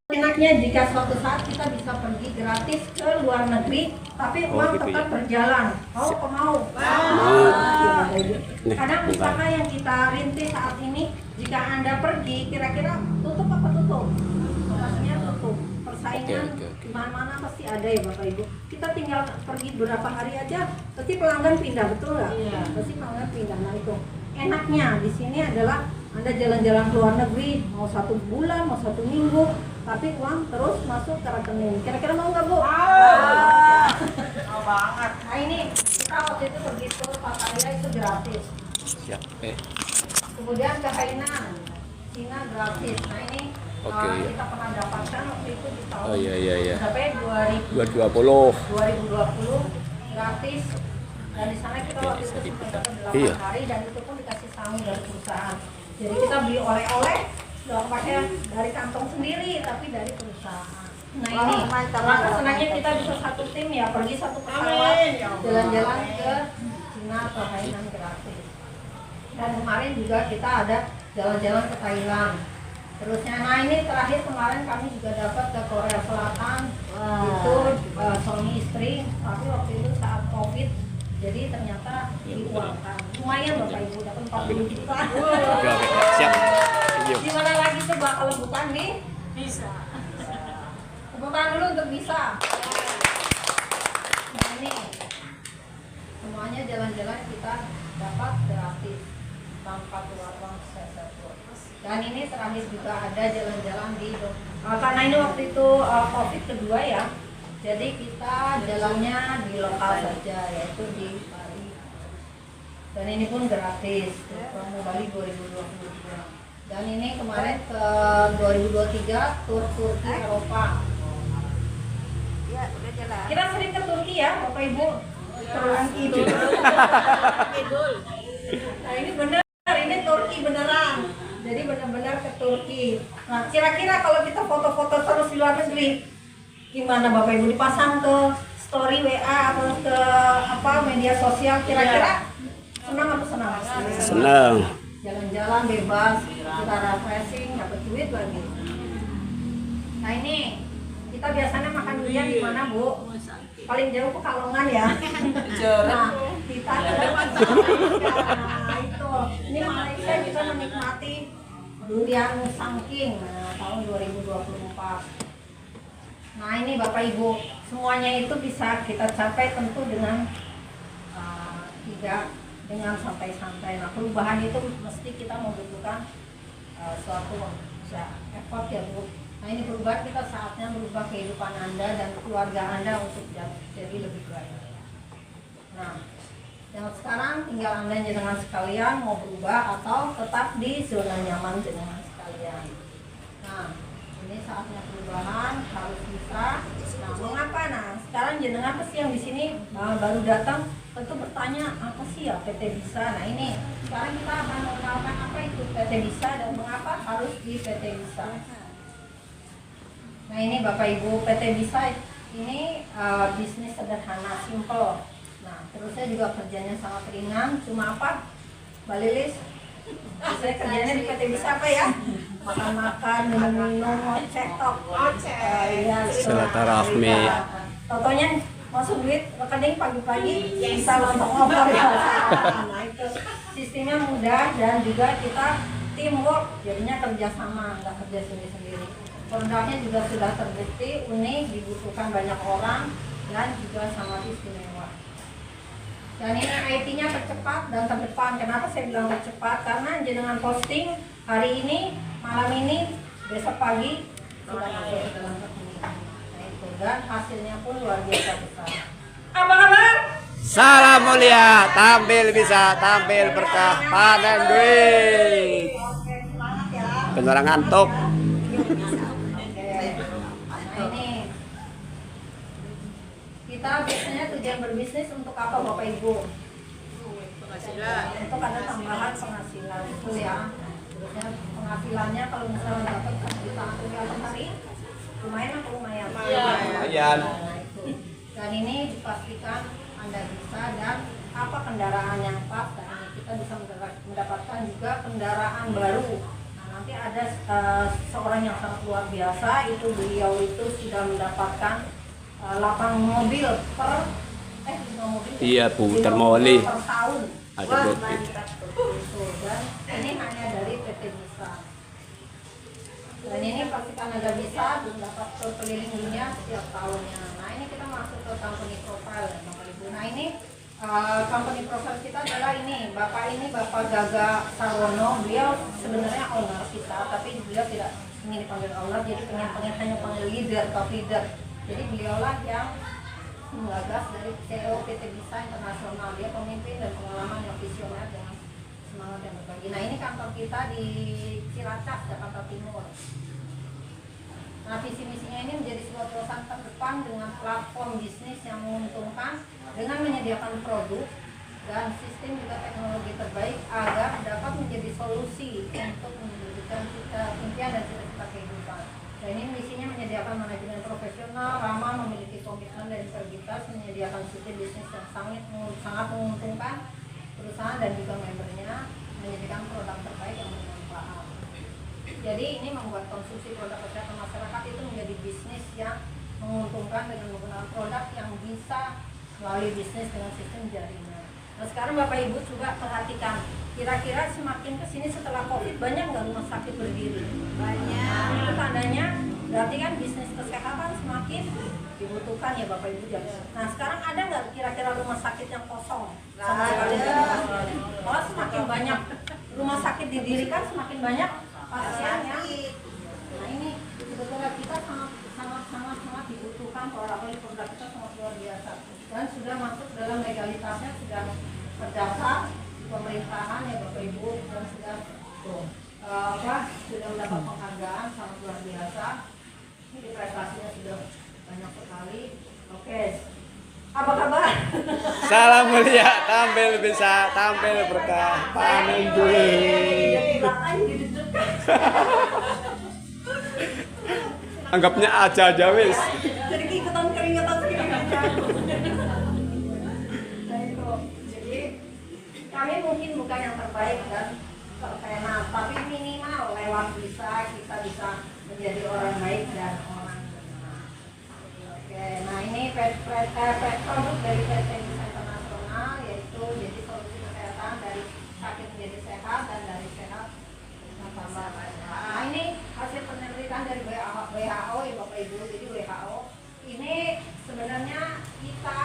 Enaknya jika suatu saat kita bisa pergi gratis ke luar negeri, tapi uang gitu tetap ya. berjalan. Mau? Kadang usaha yang kita rintis saat ini, jika Anda pergi, kira-kira tutup apa tutup? Maksudnya tutup. Persaingan di mana-mana pasti ada ya Bapak Ibu. Kita tinggal pergi beberapa hari aja, pasti pelanggan pindah, betul nggak? Iya. Pasti pelanggan pindah. Nah itu enaknya di sini adalah Anda jalan-jalan ke luar negeri, mau 1 bulan, mau 1 minggu, tapi uang terus masuk ke rekening. Kira-kira mau nggak Bu? Mau banget. Nah ini kita waktu itu pergi ke Pattaya itu gratis. Siap. Kemudian ke Hainan, Cina gratis. Nah ini kita pernah dapatkan waktu itu di tahun berapa ya? 2020 gratis. Dan di sana kita waktu itu sempat dapat 8 hari dan itu pun dikasih sangu dari perusahaan. Jadi kita beli oleh-oleh, nggak pakai dari kantong sendiri, tapi dari perusahaan. Nah ini, maka senangnya kita bisa satu tim ya, pergi satu pesawat, jalan-jalan ke Cina atau Hainan gratis. Dan kemarin juga kita ada jalan-jalan ke Thailand. Terusnya, nah ini terakhir kemarin kami juga dapat ke Korea Selatan, itu suami istri, tapi waktu itu saat COVID, jadi ternyata diuangkan. Lumayan Bapak Ibu, dapat 40 juta. Siap. Gimana lagi coba kalau bukan nih? Bisa. Tepuk tangan dulu untuk bisa. Nah ini semuanya jalan-jalan kita dapat gratis tanpa keluar uang sepeser. Dan ini terakhir juga ada jalan-jalan di karena ini waktu itu COVID kedua ya. Jadi kita jalannya di lokal saja, yaitu di Bali. Dan ini pun gratis, promo Bali 2022. Dan ini kemarin ke 2023 tur Turki Eropa. Ya, udah jalan. Kita sering ke Turki ya, Bapak Ibu. Turki itu. Nah ini benar, ini Turki beneran. Jadi benar-benar ke Turki. Nah, kira-kira kalau kita foto-foto terus di luar negeri, gimana Bapak Ibu, dipasang ke story WA atau ke media sosial, kira-kira senang atau senang? Senang. Jalan-jalan bebas, kita refreshing, dapat duit lagi. Nah ini kita biasanya makan durian di mana Bu? Paling jauh Pekalongan ya. Nah kita itu ini Malaysia kita menikmati durian Sangking tahun 2024. Nah ini Bapak Ibu, semuanya itu bisa kita capai tentu dengan tidak dengan santai-santai. Nah perubahan itu mesti kita membutuhkan suatu effort ya Bu. Nah ini perubahan, kita saatnya merubah kehidupan Anda dan keluarga Anda untuk jadi lebih baik. Nah yang sekarang tinggal Anda jenengan sekalian mau berubah atau tetap di zona nyaman jenengan sekalian. Nah ini saatnya perubahan, harus bisa. Nah mengapa? Nah sekarang jenengan pasti yang di sini baru datang tentu bertanya apa sih ya PT Bisa. Nah ini sekarang kita akan mengenalkan apa itu PT Bisa dan mengapa harus di PT Bisa. Nah ini Bapak Ibu, PT Bisa ini bisnis sederhana, simple. Nah terusnya juga kerjanya sangat ringan. Cuma apa Mbak Lilis? Saya kerjanya di PT Bisa apa ya? Makan-makan, minum-minum, ngocek-tok. Silaturahmi. Totonya masuk duit rekening pagi-pagi bisa untuk ngobrol ya. Nah itu sistemnya mudah dan juga kita teamwork, jadinya kerjasama, nggak kerja sendiri-sendiri. Produknya juga sudah terbukti unik, dibutuhkan banyak orang dan juga sangat istimewa. Dan ini IT-nya tercepat dan terdepan. Kenapa saya bilang tercepat? Karena jenengan posting hari ini, malam ini, besok pagi sudah masuk ke dalam rekening. Nah itu, dan hasilnya pun luar biasa besar. Apa kabar? Salam mulia, tampil bisa, tampil berkah, panen duit. Oke, semangat ya. Beneran ngantuk. Kita biasanya tujuan berbisnis untuk apa Bapak Ibu? Penghasilan. Untuk ada tambahan penghasilan itu ya. Terusnya penghasilannya kalau misalnya dapat 1 juta rupiah per hari, lumayan atau lumayan? Lumayan. Nah itu. Dan ini dipastikan Anda bisa dan apa kendaraan yang pas, dan kita bisa mendapatkan juga kendaraan baru. Nah Tapi ada seorang yang sangat luar biasa, itu beliau itu sudah mendapatkan 8 mobil per 5 mobil. Iya, Bu, termoli. Per tahun. Ada Wah, berarti. mantap. Itu. Dan ini hanya dari PT Bisa. Dan ini pastikan Anda bisa mendapat keliling dunia setiap tahunnya. Nah, ini kita masuk ke company profile ya, Bapak Ibu. Nah, ini company profile kita adalah ini Bapak Gaga Sarwono. Beliau sebenarnya owner kita, tapi beliau tidak ingin dipanggil owner, jadi hanya panggil leader, top leader. Jadi beliaulah yang menggagas dari CEO PT Bisa Internasional. Dia pemimpin dan pengalaman yang visioner dengan semangat yang berbagi. Nah, ini kantor kita di Ciracas, Jakarta Timur. Nah, visi misinya ini menjadi sebuah perusahaan terdepan dengan platform bisnis yang menguntungkan dengan menyediakan produk dan sistem juga teknologi terbaik agar dapat menjadi solusi untuk mewujudkan impian dan cita-cita kehidupan. Dan ini misinya menyediakan manajemen profesional, ramah, memiliki komitmen dan integritas, menyediakan sistem bisnis yang sangat menguntungkan perusahaan dan juga membernya, menyediakan produk terbaik yang bermanfaat. Jadi ini membuat konsumsi produk kesehatan masyarakat itu menjadi bisnis yang menguntungkan dengan menggunakan produk yang bisa melalui bisnis dengan sistem jaringan. Nah, sekarang Bapak Ibu juga perhatikan, kira-kira semakin kesini setelah COVID banyak nggak rumah sakit berdiri? Banyak. Nah, itu tandanya berarti kan bisnis kesehatan semakin dibutuhkan ya Bapak Ibu. Nah, sekarang ada nggak kira-kira rumah sakit yang kosong? Sama sekali tidak. Kalau semakin banyak rumah sakit didirikan, semakin banyak pasiennya. Nah, ini sebetulnya kita sangat dibutuhkan, produk kita sangat luar biasa dan sudah masuk dalam legalitasnya, sudah terdaftar pemerintahan ya Bapak Ibu, dan sudah mendapat penghargaan sangat luar biasa. Ini prestasinya sudah banyak sekali. Oke, apa kabar? Salam mulia, tampil bisa, tampil berkah, panen duit. Anggapnya aja wis. Jadi ikutan keringetan segini aja. Nah, itu. Jadi kami mungkin bukan yang terbaik dan terkenal, tapi minimal lewat kita bisa menjadi orang baik dan orang benar. Oke, nah ini produk dari PT Bisa Internasional, yaitu jadi solusi kesehatan dari sakit menjadi sehat dan dari sehat tambah banyak. Nah, ini hasil penelitian dari WHO ya Bapak Ibu. Jadi WHO ini sebenarnya kita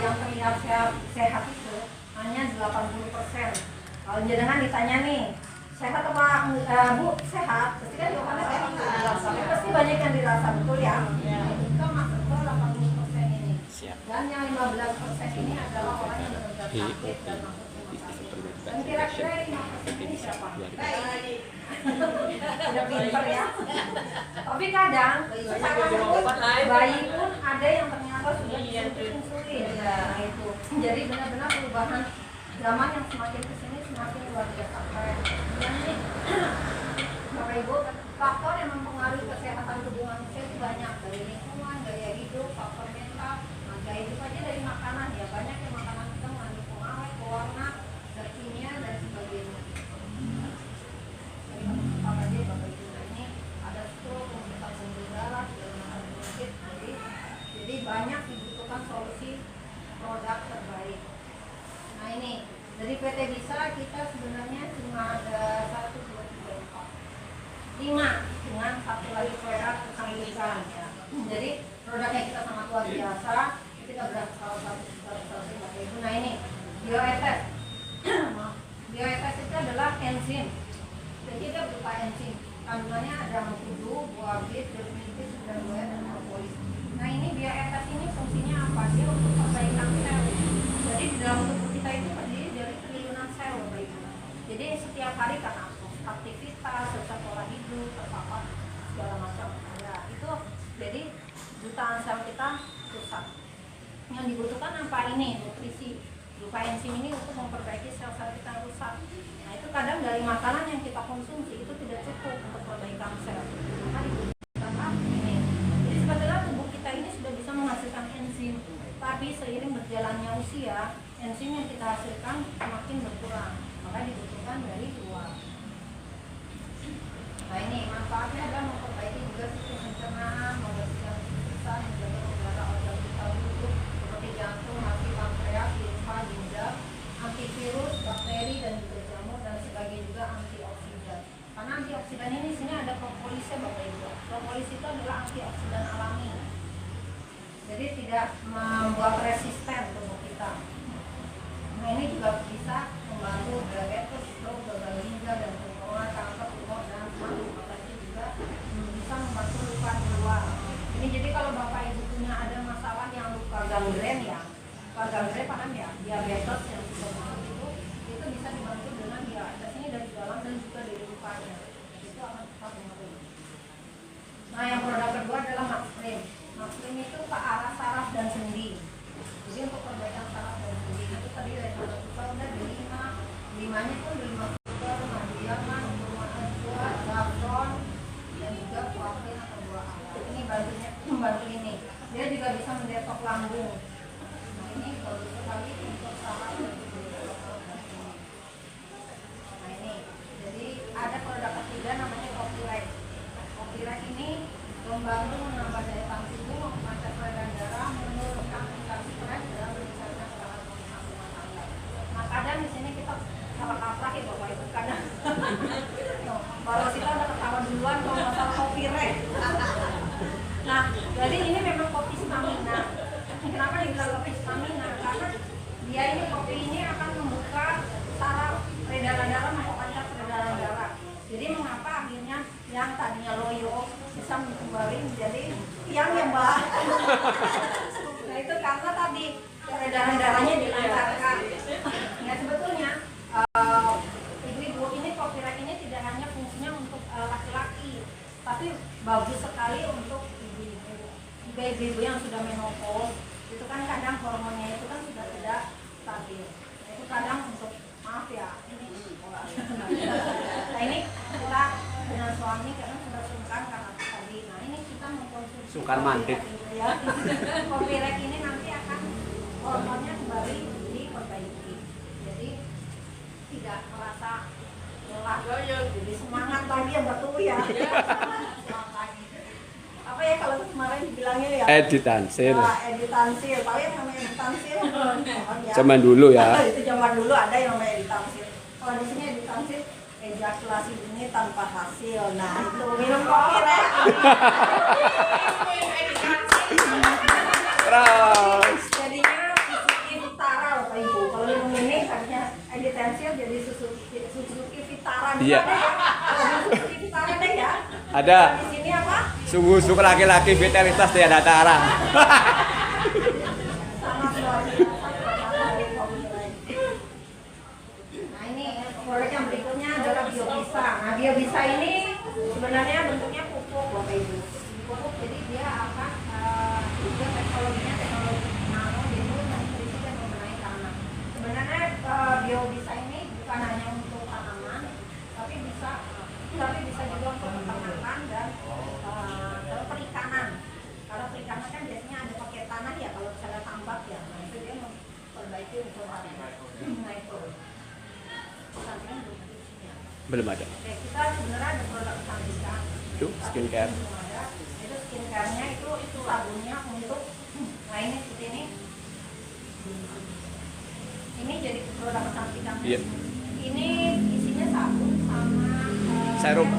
yang terlihat sehat itu hanya 80%. Kalau jenengan ditanya nih, sehat apa Bu? Sehat, pasti kan jawabannya sehat. Tapi pasti banyak yang dirasa, betul ya? Kita masuk ke 80% ini. Dan yang 15% ini adalah orang yang benar-benar sakit dan masuk rumah sakit. Dan kira-kira 5% ini siapa? Udah pinter ya. Tapi kadang bayi pun ada yang ternyata sudah disuntik insulin. Nah itu. Jadi benar-benar perubahan zaman yang semakin kesini semakin luar biasa. Ini Bapak Ibu, faktor yang mempengaruhi kesehatan tubuh manusia itu banyak, dari lingkungan, gaya hidup, faktor mental. Nah, gaya hidup aja dari makanan ya, banyak yang makanan kita mengandung pengawet, pewarna, zat kimia dan sebagainya. Apa aja Bapak Ibu, nah ini ada stroke, pembentukan pembuluh darah, penyakit. Jadi banyak dibutuhkan solusi produk terbaik. Nah ini dari PT Bisa kita sebenarnya cuma ada 1, 2, 3, 4, 5 dengan satu lagi produk kesambutan ya. Jadi produknya kita sangat luar biasa. Kita berasa salah satu Bapak Ibu. Nah ini bioetes. Bioetes itu adalah enzim. Jadi kita berupa enzim. Kandungannya ada mengkudu, buah bit, jeruk nipis, dan buah dan propolis. Nah ini bioetes ini fungsinya apa? Dia untuk perbaikan sel. Jadi di dalam tubuh kita itu terdiri dari triliunan sel, Bapak Ibu. Jadi setiap hari karena aktivitas, sesak pola hidup, terpapar segala macam. Ya itu jadi jutaan sel kita rusak. Yang dibutuhkan apa ini? Nutrisi. Berupa enzim ini untuk memperbaiki sel-sel kita yang rusak. Nah itu kadang dari makanan yang kita konsumsi itu tidak cukup untuk perbaikan sel. Maka dibutuhkan apa? Ini. Jadi sebetulnya tubuh kita ini sudah bisa menghasilkan enzim. Tapi seiring berjalannya usia, enzim yang kita hasilkan semakin berkurang. Maka dibutuhkan dari luar. propolis itu adalah antioksidan alami. Jadi tidak membuat resisten tubuh kita. Nah ini juga bisa membantu diabetes, stroke, gagal ginjal dan tumor, kanker, tumor dan mata itu juga bisa membantu luka di luar. Ini jadi kalau bapak ibu punya ada masalah yang luka gangren ya, luka gangren paham ya, diabetes yang bisa masuk itu bisa dibantu dengan diabetes ini dari dalam dan juga dari lukanya. Itu akan tetap membantu. Nah yang produk kedua adalah Maxlin. Maxlin itu ke arah saraf dan sendi. Jadi untuk perbaikan saraf dan sendi itu tadi dari produk kita udah di 5-nya pun di 5 super, Madiaman, Urma, Gafron, dan juga Kuafin atau buah alam. Ini membantu ini. Dia juga bisa mendetok lambung. Nah ini bagus sekali untuk saraf dan sendi. Nah ini, jadi ada produk ketiga namanya Copyright. Copyright ini membantu menambah daya tahan tubuh, memperlancar peredaran darah, menurunkan tingkat stres dan meningkatkan semangat rumah tangga. Nah kadang di sini kita salah kaprah ya bapak ibu kadang. Kalau kita udah ketawa duluan kalau masalah copyright. Nah jadi ini memang kopi stamina. Kenapa dibilang kopi stamina? Karena dia ini kopi ini akan membuka saraf peredaran darah, memperlancar peredaran darah. Jadi mengapa akhirnya yang tadinya loyo bisa kembali menjadi yang mbak. Nah itu karena tadi peredaran darahnya dilancarkan. Ya sebetulnya ibu-ibu ini Copyright ini tidak hanya fungsinya untuk laki-laki, tapi bagus sekali untuk ibu-ibu yang sudah menopause. Itu kan kadang hormonnya itu kan sudah tidak stabil. Itu kadang untuk maaf ya ini. Nah ini kita dengan suami kadang sudah sungkan karena tadi. Nah ini kita mengkonsumsi sungkan mandek. Ya. Copyright ini nanti akan hormonnya kembali diperbaiki. Jadi tidak merasa lelah, jadi semangat lagi ya betul ya. Apa ya kalau kemarin dibilangnya ya? Editansil. Nah, editansil. Tahu yang namanya editansil? Zaman dulu ya. Itu zaman dulu ada yang namanya editansil. Kalau di sini editansil ejakulasi dini tanpa hasil. Nah itu minum kopi rek. Terus. Jadinya Suzuki Vitara Bapak Ibu. Kalau minum ini harusnya editansil jadi Suzuki Vitara. Iya. Suzuki Vitara deh ya. Ada. Di sini apa? Sungguh-sungguh laki-laki vitalitas tiada tara. Sama luar biasa. Nah ini produk yang berikutnya adalah Biobisa. Nah Biobisa ini sebenarnya bentuknya pupuk Bapak Ibu. Pupuk jadi dia akan juga teknologinya teknologi nano jadi nutrisi dan membenahi tanah. Sebenarnya Biobisa ini bukan hanya untuk tanaman, tapi bisa juga untuk peternakan dan perikanan. Kalau perikanan kan biasanya ada pakai tanah ya kalau misalnya tambak ya. Nah itu dia memperbaiki untuk tanah. Nah itu. Belum ada. Oke, kita sebenarnya ada produk kecantikan. Itu skincare. Itu skincare-nya itu sabunnya untuk nah ini seperti ini. Ini jadi produk kecantikan. Iya. Ini isinya sabun sama Serum.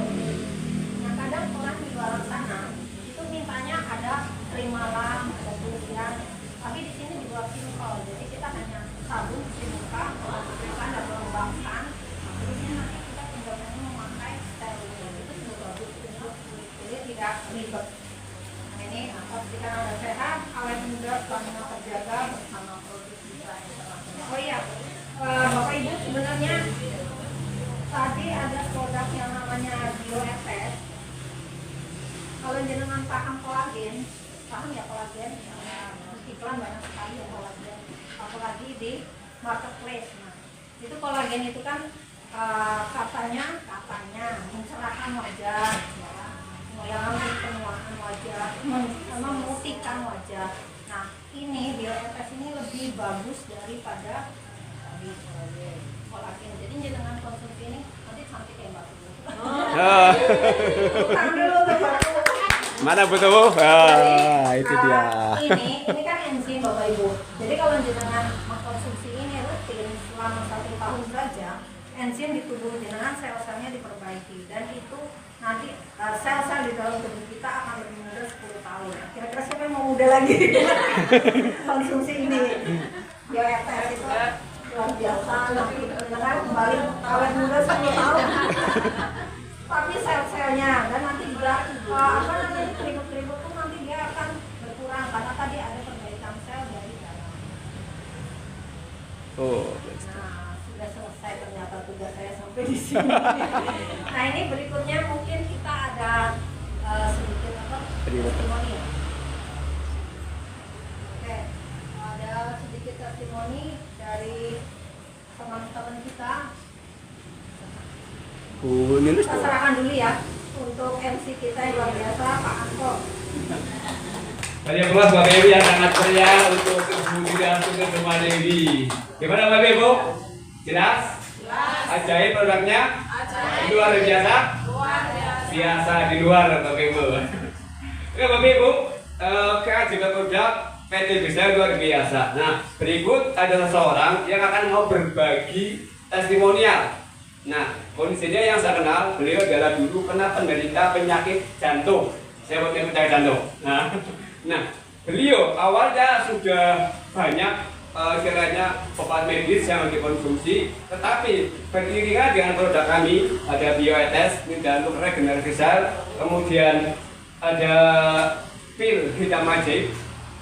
Nah kadang orang di luar sana itu mintanya ada krim malam, ada tulisan. Tapi di sini dibuat simpel. Jadi kita hanya sabun cuci muka, melakukan dan mengembangkan. Terusnya nanti kita tinggal memakai steril. Itu sudah bagus untuk kulit. Jadi tidak ribet. Nah ini pastikan Anda sehat, awet muda, stamina terjaga bersama produk Bisa Internasional. Oh iya, Bapak Ibu sebenarnya tadi ada produk yang namanya BioFS. Kalau jenengan paham kolagen, paham ya kolagen? Iklan banyak sekali ya kolagen. Apalagi di marketplace. Nah, itu kolagen itu kan katanya mencerahkan wajah, ya, mengurangi penuaan wajah, memutihkan wajah. Nah, ini BioFS ini lebih bagus daripada kolagen. Jadi jangan konsumsi ini nanti cantik kayak Mbak Tubuh. Utang dulu tuh baru. Mana betul? Itu dia. Ini kan enzim Bapak Ibu. Jadi kalau jenengan mengkonsumsi ini rutin selama 1 tahun saja, enzim di tubuh jenengan sel-selnya diperbaiki dan itu nanti sel-sel di dalam tubuh kita akan lagi konsumsi ini. BioRTS itu luar biasa, karena kembali awet muda 10 tahun. Tapi sel-selnya dan nanti juga apa namanya keriput-keriput tuh nanti dia akan berkurang karena tadi ada perbaikan sel dari dalam. Oh, Nah, sudah selesai ternyata tugas saya sampai di sini. Nah, ini berikutnya mungkin kita ada sedikit apa? Testimoni ya. Oke, ada sedikit testimoni dari teman-teman kita. nulis Kita serahkan dulu ya untuk MC kita yang luar biasa, Pak Anko. Banyak kelas Mbak Bewi yang sangat meriah untuk kemudian untuk teman Dewi. Gimana Mbak Bewi, Bu? Jelas? Jelas. Ajaib produknya? Ajaib. Luar biasa? Luar biasa. Biasa di luar Mbak Bewi. Oke Mbak Bewi, keajaiban produk PT Bisa luar biasa. Nah, berikut adalah seorang yang akan mau berbagi testimonial. Nah, kondisinya yang saya kenal, beliau adalah dulu pernah penderita penyakit jantung. Saya bukan penyakit jantung. Nah, beliau awalnya sudah banyak kiranya obat medis yang dikonsumsi, tetapi beriringan dengan produk kami ada BioRTS, dan untuk regenerasi sel, kemudian ada pil hitam ajaib,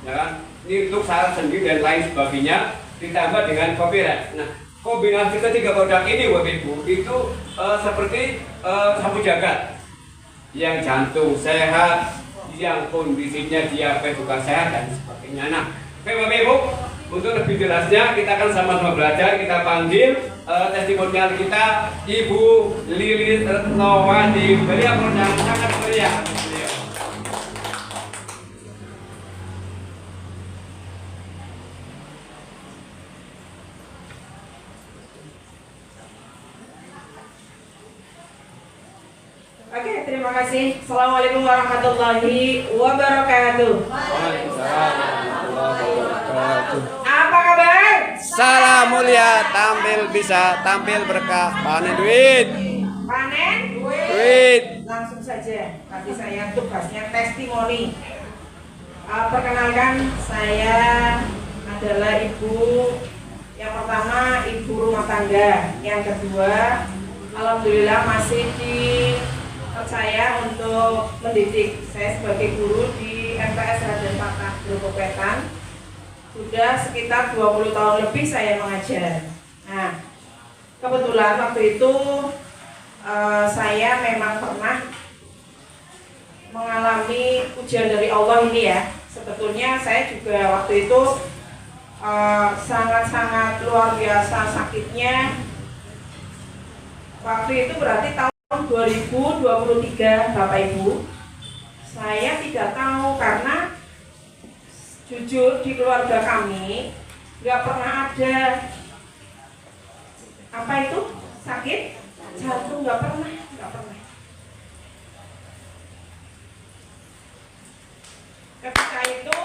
ya kan? Ini untuk saraf sendi dan lain sebagainya, ditambah dengan copyright. Nah, kombinasi ketiga produk ini, Bapak Ibu, itu seperti sapu jagat, yang jantung sehat, yang kondisinya diabetes juga sehat dan sebagainya. Nah, oke Bapak Ibu, untuk lebih jelasnya kita akan sama-sama belajar. Kita panggil testimonial kita Ibu Lilis Retnowati. Beliau yang sangat meriah. Oke, terima kasih. Assalamualaikum warahmatullahi wabarakatuh. Apa kabar? Salam mulia, tampil bisa, tampil berkah, panen duit. Panen? Duit. Langsung saja. Tadi saya tugasnya testimoni. Perkenalkan, saya adalah ibu. Yang pertama, ibu rumah tangga. Yang kedua, alhamdulillah masih dipercaya untuk mendidik. Saya sebagai guru di MTS Raden Patah Grobogan. Sudah sekitar 20 tahun lebih saya mengajar. Nah, kebetulan waktu itu saya memang pernah mengalami ujian dari Allah ini ya. Sebetulnya saya juga waktu itu sangat-sangat luar biasa sakitnya. Waktu itu berarti tahun 2023, Bapak Ibu. Saya tidak tahu karena jujur di keluarga kami nggak pernah ada apa itu sakit jantung, nggak pernah. Ketika itu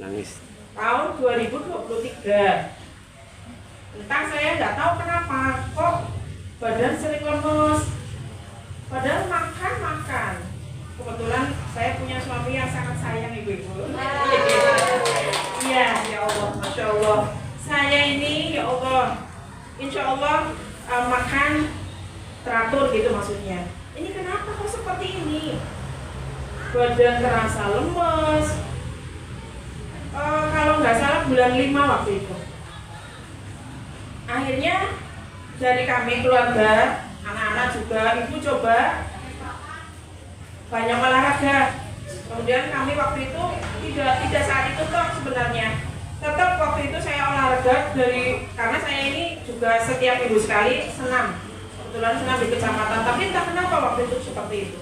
Nangis. tahun 2023, entah saya nggak tahu kenapa kok badan sering lemes, padahal makan. Kebetulan saya punya suami yang sangat sayang ibu-ibu. Iya, ya Allah, masya Allah. Saya ini ya Allah, insya Allah makan teratur gitu maksudnya. Ini kenapa kok seperti ini? Badan terasa lemes. Kalau nggak salah bulan 5 waktu itu. Akhirnya dari kami keluarga, anak-anak juga, ibu coba banyak olahraga. Kemudian kami waktu itu tidak saat itu toh sebenarnya. Tetap waktu itu saya olahraga karena saya ini juga setiap minggu sekali senam. Kebetulan senam di kecamatan, tapi entah kenapa waktu itu seperti itu.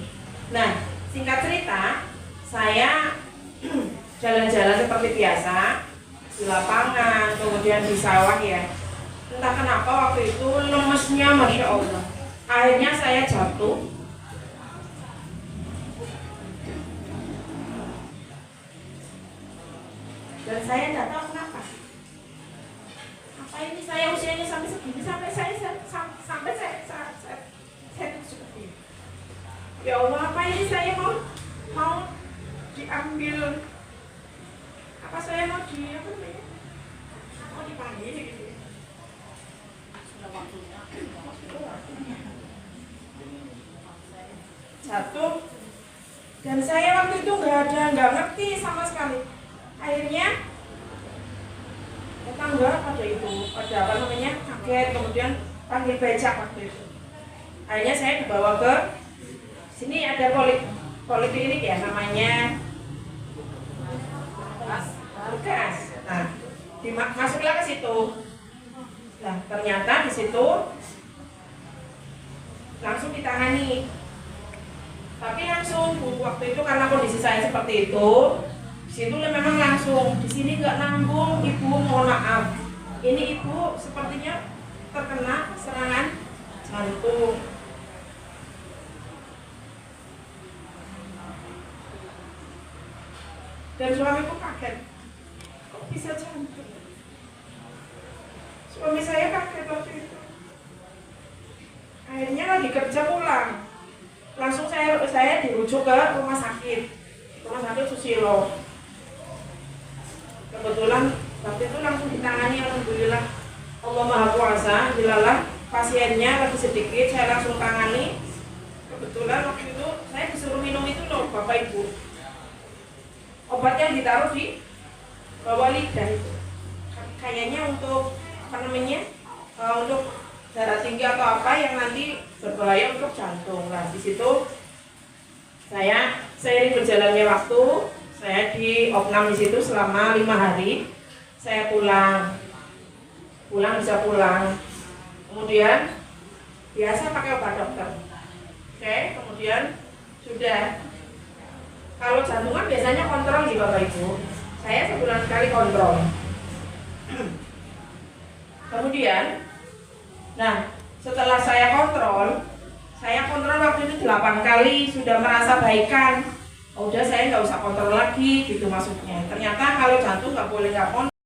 Nah, singkat cerita, saya jalan-jalan seperti biasa di lapangan, kemudian di sawah ya. Entah kenapa waktu itu lemesnya masya Allah. Akhirnya saya jatuh. Dan saya tidak tahu kenapa. Apa ini saya usianya sampai segini, sampai saya seperti ini. Ya Allah, apa ini saya mau diambil saya waktu itu nggak ngerti sama sekali. Akhirnya tetangga pada kaget, kemudian panggil becak waktu itu. Akhirnya saya dibawa ke sini, ada poliklinik ya namanya Lukas. Nah, masuklah ke situ. Nah, ternyata di situ langsung ditangani. Tapi langsung waktu itu karena kondisi saya seperti itu, di situ memang langsung. Di sini nggak nanggung, ibu, mohon maaf. Ini ibu sepertinya terkena serangan jantung. Dan suamiku kaget, kok bisa jantung? Suami saya kaget waktu itu. Akhirnya lagi kerja pulang, langsung saya dirujuk ke rumah sakit Susilo. Kebetulan waktu itu langsung ditangani, alhamdulillah. Allah Maha Kuasa, dilalah pasiennya lagi sedikit, saya langsung tangani. Kebetulan waktu itu saya disuruh minum itu loh, Bapak Ibu. Obat yang ditaruh di bawah lidah itu. Kayaknya untuk untuk darah tinggi atau apa yang nanti berbahaya untuk jantung. Nah, di situ saya seiring berjalannya waktu, saya di opnam di situ selama 5 hari. Saya pulang bisa pulang. Kemudian biasa pakai obat dokter. Oke, kemudian sudah. Kalau jantungan biasanya kontrol di Bapak Ibu. Saya sebulan sekali kontrol. Kemudian, nah setelah saya kontrol waktu itu 8 kali sudah merasa baikan. Oh, udah saya nggak usah kontrol lagi gitu maksudnya. Ternyata kalau jantung nggak boleh nggak kontrol.